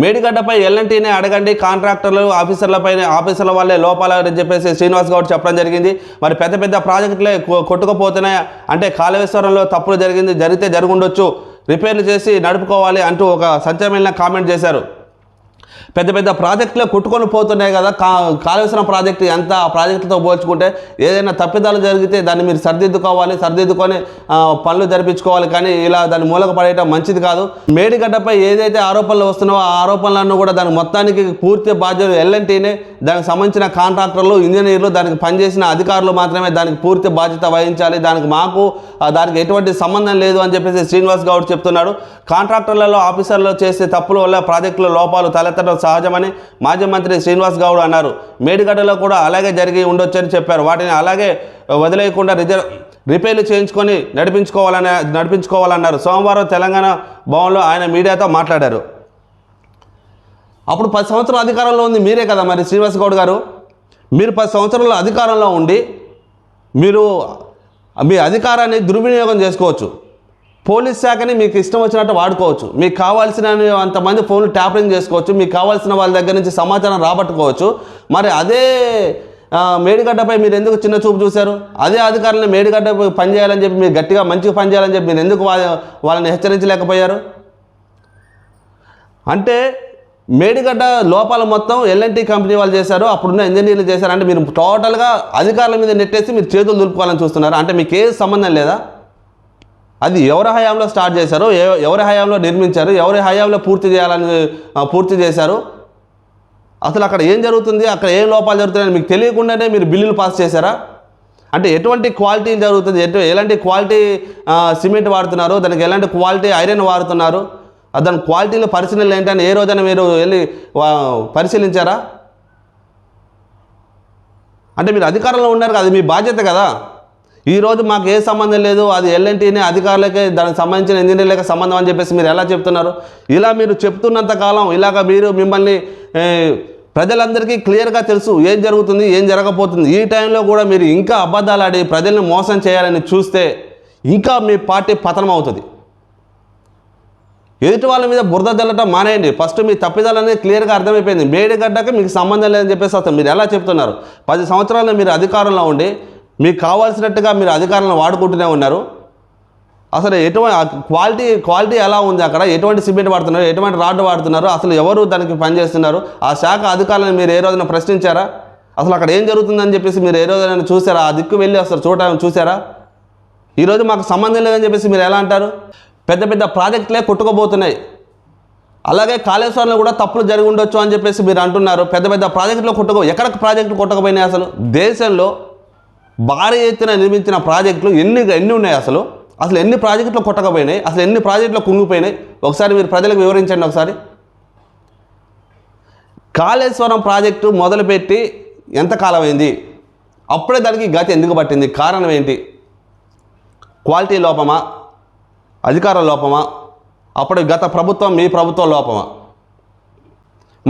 మేడిగడ్డపై ఎల్ఎన్టీనే అడగండి, కాంట్రాక్టర్లు ఆఫీసర్ల వల్లే లోపాలని చెప్పేసి శ్రీనివాస్ గౌడ్ చెప్పడం జరిగింది. మరి పెద్ద పెద్ద ప్రాజెక్టులే కొట్టుకుపోతున్నాయి అంటే కాళేశ్వరంలో తప్పులు జరిగితే జరుగుండొచ్చు, రిపేర్లు చేసి నడుపుకోవాలి అంటూ ఒక సంచలనమైన కామెంట్ చేశారు. పెద్ద పెద్ద ప్రాజెక్టులు కొట్టుకొని పోతున్నాయి కదా, కాళేశ్వరం ప్రాజెక్టు ఎంత ఆ ప్రాజెక్టులతో పోల్చుకుంటే ఏదైనా తప్పిదాలు జరిగితే దాన్ని మీరు సరిదిద్దుకొని పనులు జరిపించుకోవాలి, కానీ ఇలా దాన్ని మూలక పడేయడం మంచిది కాదు. మేడిగడ్డపై ఏదైతే ఆరోపణలు వస్తున్నావో ఆ ఆరోపణలను కూడా దాని మొత్తానికి పూర్తి బాధ్యతలు ఎల్ఎన్టీనే, దానికి సంబంధించిన కాంట్రాక్టర్లు, ఇంజనీర్లు, దానికి పనిచేసిన అధికారులు మాత్రమే దానికి పూర్తి బాధ్యత వహించాలి, దానికి ఎటువంటి సంబంధం లేదు అని చెప్పేసి శ్రీనివాస్ గౌడ్ చెప్తున్నాడు. కాంట్రాక్టర్లలో ఆఫీసర్లు చేసే తప్పుల వల్ల ప్రాజెక్టుల లోపాలు తలెత్తడం సహజమని మాజీ మంత్రి శ్రీనివాస్ గౌడ్ అన్నారు. మేడిగడ్డలో కూడా అలాగే జరిగి ఉండొచ్చని చెప్పారు. వాటిని అలాగే వదిలేయకుండా రిపేర్లు చేయించుకొని నడిపించుకోవాలన్నారు. సోమవారం తెలంగాణ భవన్లో ఆయన మీడియాతో మాట్లాడారు. అప్పుడు 10 సంవత్సరాల అధికారంలో ఉంది మీరే కదా మరి శ్రీనివాస్ గౌడ్ గారు. మీరు 10 సంవత్సరాల అధికారంలో ఉండి మీరు మీ అధికారాన్ని దుర్వినియోగం చేసుకోవచ్చు. పోలీస్ శాఖని మీకు ఇష్టం వచ్చినట్టు వాడుకోవచ్చు. మీకు కావాల్సిన అంతమంది ఫోన్లు ట్యాపరింగ్ చేసుకోవచ్చు. మీకు కావాల్సిన వాళ్ళ దగ్గర నుంచి సమాచారం రాబట్టుకోవచ్చు. మరి అదే మేడిగడ్డపై మీరు ఎందుకు చిన్న చూపు చూశారు? అదే అధికారులను మేడిగడ్డపై పనిచేయాలని చెప్పి మీరు గట్టిగా మంచిగా పనిచేయాలని చెప్పి మీరు ఎందుకు వాళ్ళని హెచ్చరించలేకపోయారు? అంటే మేడిగడ్డ లోపాలు మొత్తం ఎల్ఎన్టీ కంపెనీ వాళ్ళు చేశారు, అప్పుడున్న ఇంజనీర్లు చేశారు. అంటే మీరు టోటల్గా అధికారుల మీద నెట్టేసి మీరు చేతులు దులుపుకోవాలని చూస్తున్నారు. అంటే మీకు ఏ సంబంధం లేదా? అది ఎవరి హయాంలో స్టార్ట్ చేశారు, ఎవరి హయాంలో నిర్మించారు, ఎవరి హయాంలో పూర్తి చేశారు? అసలు అక్కడ ఏం జరుగుతుంది, అక్కడ ఏం లోపాలు జరుగుతున్నాయని మీకు తెలియకుండానే మీరు బిల్లులు పాస్ చేశారా? అంటే ఎటువంటి క్వాలిటీ జరుగుతుంది, ఎలాంటి క్వాలిటీ సిమెంట్ వాడుతున్నారు, దానికి ఎలాంటి క్వాలిటీ ఐరన్ వాడుతున్నారు, దాని క్వాలిటీలో పరిశీలనలు ఏంటని ఏ రోజైనా మీరు వెళ్ళి పరిశీలించారా? అంటే మీరు అధికారంలో ఉన్నారు కదా, అది మీ బాధ్యత కదా. ఈరోజు మాకు ఏ సంబంధం లేదు, అది ఎల్ఎన్టీనే అధికారులకే దానికి సంబంధించిన ఇంజనీర్లకే సంబంధం అని చెప్పేసి మీరు ఎలా చెప్తున్నారు? ఇలా మీరు చెప్తున్నంత కాలం మిమ్మల్ని ప్రజలందరికీ క్లియర్గా తెలుసు ఏం జరుగుతుంది, ఏం జరగబోతుంది. ఈ టైంలో కూడా మీరు ఇంకా అబద్ధాలు ఆడి ప్రజల్ని మోసం చేయాలని చూస్తే ఇంకా మీ పార్టీ పతనం అవుతుంది. ఎదుటి వాళ్ళ మీద బురద జల్లటం మానేయండి. ఫస్ట్ మీ తప్పిదాలు అనేది క్లియర్గా అర్థమైపోయింది. మేడిగడ్డకి మీకు సంబంధం లేదని చెప్పేసి అసలు మీరు ఎలా చెప్తున్నారు? 10 సంవత్సరాలు మీరు అధికారంలో ఉండి మీకు కావాల్సినట్టుగా మీరు అధికారులను వాడుకుంటూనే ఉన్నారు. అసలు ఎటువంటి క్వాలిటీ ఎలా ఉంది, అక్కడ ఎటువంటి సిమెంట్ వాడుతున్నారు, ఎటువంటి రాడ్ వాడుతున్నారు, అసలు ఎవరు దానికి పనిచేస్తున్నారు, ఆ శాఖ అధికారులను మీరు ఏ రోజున ప్రశ్నించారా? అసలు అక్కడ ఏం జరుగుతుందని చెప్పేసి మీరు ఏ రోజైనా చూసారా? ఆ దిక్కు వెళ్ళి అసలు చూడటం చూసారా? ఈరోజు మాకు సంబంధం లేదని చెప్పేసి మీరు ఎలా అంటారు? పెద్ద పెద్ద ప్రాజెక్టులే కొట్టుకోబోతున్నాయి. అలాగే కాళేశ్వరంలో కూడా తప్పులు జరిగి ఉండొచ్చు అని చెప్పేసి మీరు అంటున్నారు. పెద్ద పెద్ద ప్రాజెక్టులో ఎక్కడ ప్రాజెక్టులు కొట్టకపోయినాయి? అసలు దేశంలో భారీ ఎత్తున నిర్మించిన ప్రాజెక్టులు ఎన్ని ఉన్నాయి? అసలు ఎన్ని ప్రాజెక్టులు కొట్టకపోయినాయి? అసలు ఎన్ని ప్రాజెక్టులు కుంగిపోయినాయి? ఒకసారి మీరు ప్రజలకు వివరించండి. ఒకసారి కాళేశ్వరం ప్రాజెక్టు మొదలుపెట్టి ఎంతకాలం అయింది? అప్పుడే దానికి గతి ఎందుకు పట్టింది? కారణం ఏంటి? క్వాలిటీ లోపమా, అధికార లోపమా, అప్పుడు గత ప్రభుత్వం మీ ప్రభుత్వం లోపమా?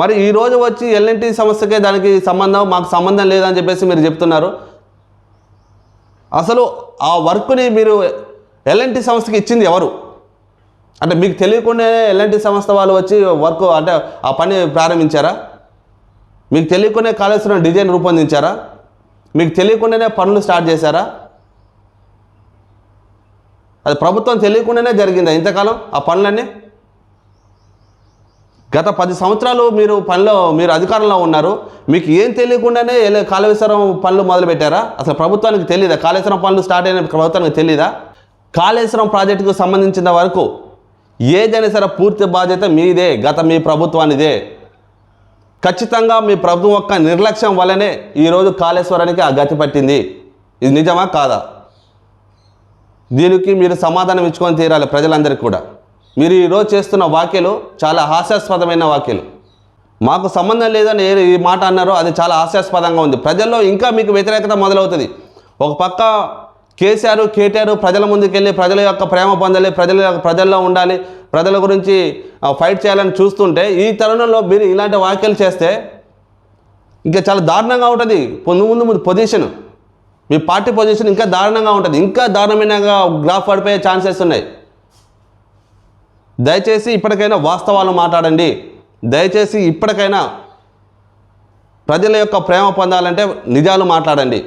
మరి ఈరోజు వచ్చి ఎల్ఎన్టీ సమస్యకే దానికి మాకు సంబంధం లేదని చెప్పేసి మీరు చెప్తున్నారు. అసలు ఆ వర్క్ని మీరు ఎల్ఎన్టీ సంస్థకి ఇచ్చింది ఎవరు? అంటే మీకు తెలియకుండానే ఎల్ఎన్టీ సంస్థ వాళ్ళు వచ్చి ఆ పని ప్రారంభించారా? మీకు తెలియకుండానే కాళేశ్వరం డిజైన్ రూపొందించారా? మీకు తెలియకుండానే పనులు స్టార్ట్ చేశారా? అది ప్రభుత్వం తెలియకుండానే జరిగిందా ఇంతకాలం ఆ పనులన్నీ? గత 10 సంవత్సరాలు మీరు అధికారంలో ఉన్నారు. మీకు ఏం తెలియకుండానే కాళేశ్వరం పనులు మొదలుపెట్టారా? అసలు ప్రభుత్వానికి తెలియదా కాళేశ్వరం పనులు స్టార్ట్ అయిన ప్రభుత్వానికి తెలీదా? కాళేశ్వరం ప్రాజెక్టుకు సంబంధించిన వరకు ఏదైనా సరే పూర్తి బాధ్యత మీదే, మీ ప్రభుత్వానిదే. ఖచ్చితంగా మీ ప్రభుత్వం యొక్క నిర్లక్ష్యం వల్లనే ఈరోజు కాళేశ్వరానికి ఆ గతి పట్టింది. ఇది నిజమా కాదా? దీనికి మీరు సమాధానం ఇచ్చుకొని తీరాలి ప్రజలందరికీ కూడా. మీరు ఈరోజు చేస్తున్న వ్యాఖ్యలు చాలా హాస్యాస్పదమైన వ్యాఖ్యలు. మాకు సంబంధం లేదని ఈ మాట అన్నారో అది చాలా హాస్యాస్పదంగా ఉంది. ప్రజల్లో ఇంకా మీకు వ్యతిరేకత మొదలవుతుంది. ఒక పక్క కేటీఆర్ ప్రజల ముందుకెళ్ళి ప్రజల యొక్క ప్రేమ పొందాలి, ప్రజల్లో ఉండాలి, ప్రజల గురించి ఫైట్ చేయాలని చూస్తుంటే ఈ తరుణంలో మీరు ఇలాంటి వ్యాఖ్యలు చేస్తే ఇంకా చాలా దారుణంగా ఉంటుంది. ముందు పొజిషన్, మీ పార్టీ పొజిషన్ ఇంకా దారుణంగా ఉంటుంది. ఇంకా దారుణమైనగా గ్రాఫ్ పడిపోయే ఛాన్సెస్ ఉన్నాయి. దయచేసి ఇప్పటికైనా వాస్తవాలు మాట్లాడండి. దయచేసి ఇప్పటికైనా ప్రజల యొక్క ప్రేమ పొందాలంటే నిజాలు మాట్లాడండి.